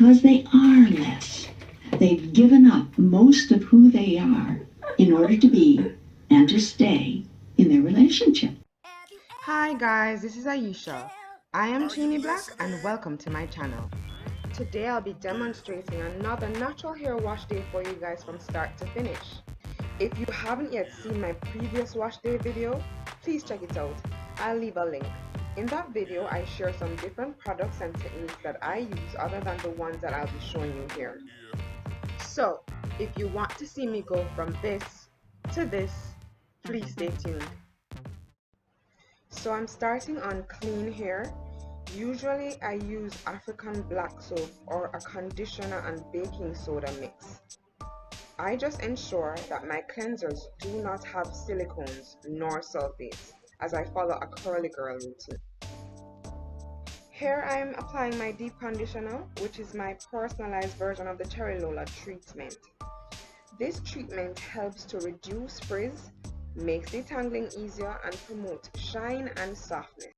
because they are less. They've given up most of who they are in order to be and to stay in their relationship. Hi guys, this is Aisha. I am Teeny Black and welcome to my channel. Today I'll be demonstrating another natural hair wash day for you guys from start to finish. If you haven't yet seen my previous wash day video, please check it out. I'll leave a link. In that video I share some different products and techniques that I use other than the ones that I'll be showing you here. So, if you want to see me go from this to this, please stay tuned. So I'm starting on clean hair. Usually I use African black soap or a conditioner and baking soda mix. I just ensure that my cleansers do not have silicones nor sulfates as I follow a curly girl routine. Here I am applying my deep conditioner, which is my personalized version of the Cherry Lola treatment. This treatment helps to reduce frizz, makes detangling easier, and promotes shine and softness.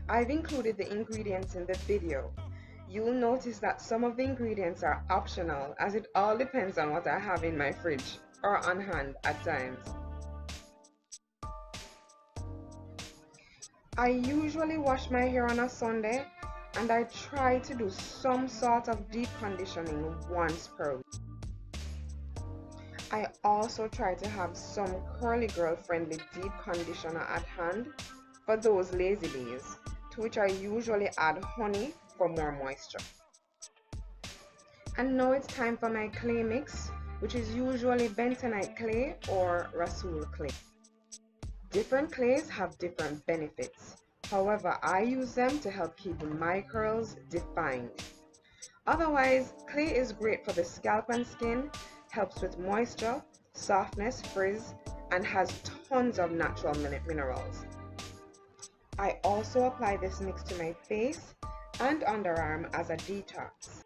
I've included the ingredients in the video. You'll notice that some of the ingredients are optional as it all depends on what I have in my fridge or on hand at times. I usually wash my hair on a Sunday and I try to do some sort of deep conditioning once per week. I also try to have some curly girl friendly deep conditioner at hand for those lazy days, to which I usually add honey for more moisture. And now it's time for my clay mix, which is usually Bentonite Clay or Rasool Clay. Different clays have different benefits. However, I use them to help keep my curls defined. Otherwise, clay is great for the scalp and skin, helps with moisture, softness, frizz, and has tons of natural minerals. I also apply this mix to my face and underarm as a detox.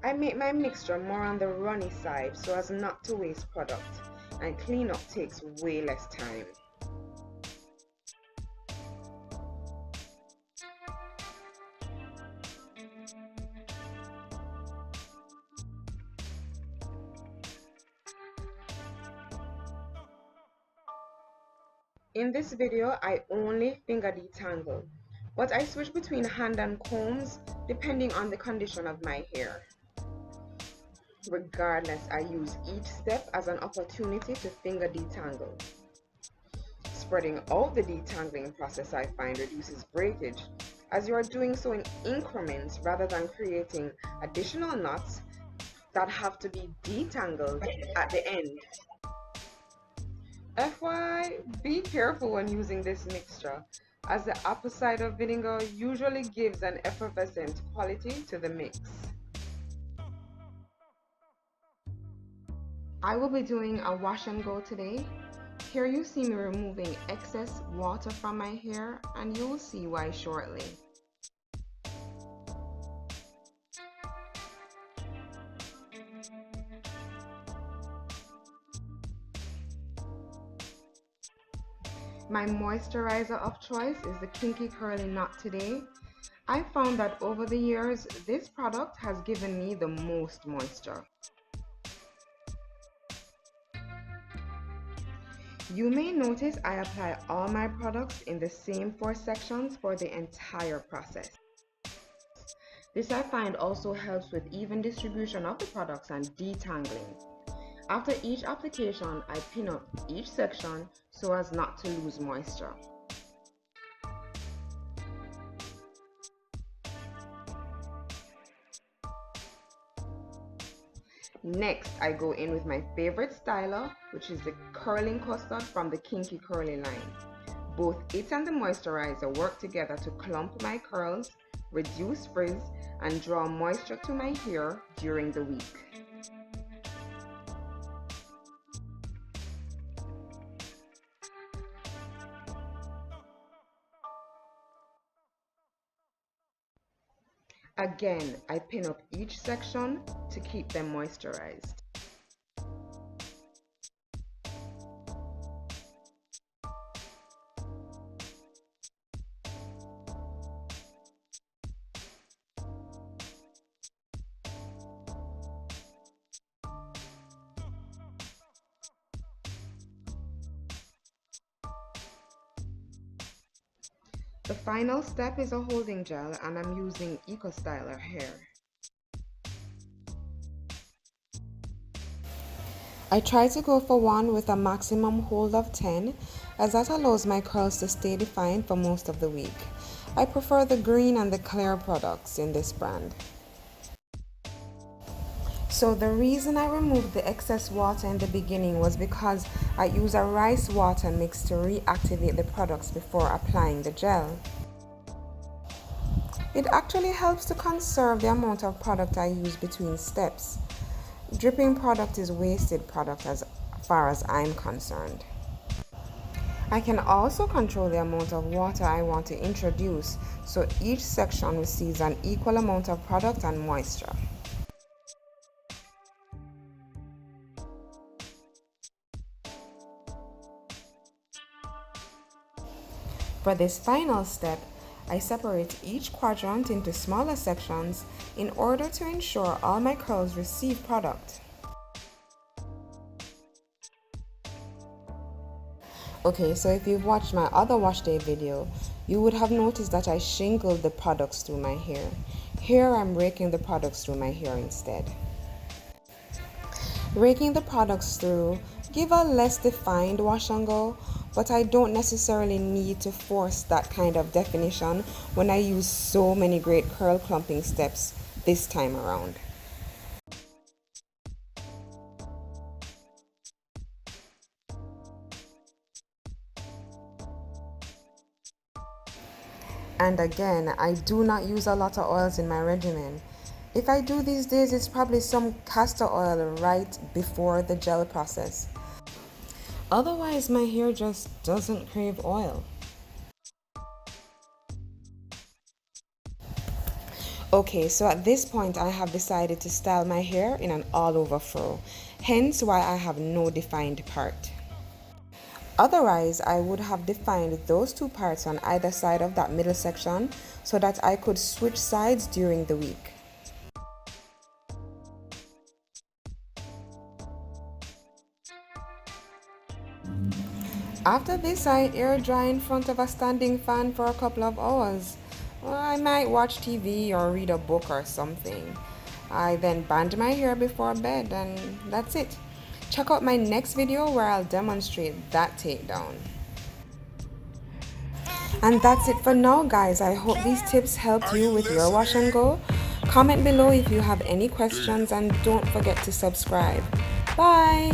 I make my mixture more on the runny side so as not to waste product, and cleanup takes way less time. In this video, I only finger detangle, but I switch between hand and combs depending on the condition of my hair. Regardless, I use each step as an opportunity to finger detangle. Spreading out the detangling process I find reduces breakage, as you are doing so in increments rather than creating additional knots that have to be detangled at the end. FYI, be careful when using this mixture, as the apple cider vinegar usually gives an effervescent quality to the mix. I will be doing a wash and go today. Here you see me removing excess water from my hair, and you will see why shortly. My moisturizer of choice is the Kinky Curly Knot Today. I found that over the years, this product has given me the most moisture. You may notice I apply all my products in the same 4 sections for the entire process. This I find also helps with even distribution of the products and detangling. After each application, I pin up each section so as not to lose moisture. Next, I go in with my favorite styler, which is the curling custard from the Kinky Curly line. Both it and the moisturizer work together to clump my curls, reduce frizz, and draw moisture to my hair during the week. Again, I pin up each section to keep them moisturized. The final step is a holding gel, and I'm using Eco Styler hair. I try to go for one with a maximum hold of 10, as that allows my curls to stay defined for most of the week. I prefer the green and the clear products in this brand. So the reason I removed the excess water in the beginning was because I use a rice water mix to reactivate the products before applying the gel. It actually helps to conserve the amount of product I use between steps. Dripping product is wasted product as far as I'm concerned. I can also control the amount of water I want to introduce, so each section receives an equal amount of product and moisture. For this final step, I separate each quadrant into smaller sections in order to ensure all my curls receive product. Okay, so if you've watched my other wash day video, you would have noticed that I shingled the products through my hair. Here I'm raking the products through my hair instead. Raking the products through give a less defined wash and go, but I don't necessarily need to force that kind of definition when I use so many great curl clumping steps this time around. And again, I do not use a lot of oils in my regimen. If I do these days, it's probably some castor oil right before the gel process. Otherwise, my hair just doesn't crave oil. Okay, so at this point I have decided to style my hair in an all-over fro, hence why I have no defined part. Otherwise, I would have defined those two parts on either side of that middle section so that I could switch sides during the week. After this, I air dry in front of a standing fan for a couple of hours. I might watch TV or read a book or something. I then band my hair before bed, and that's it. Check out my next video where I'll demonstrate that takedown. And that's it for now, guys. I hope these tips helped you with your wash and go. Comment below if you have any questions, and don't forget to subscribe. Bye!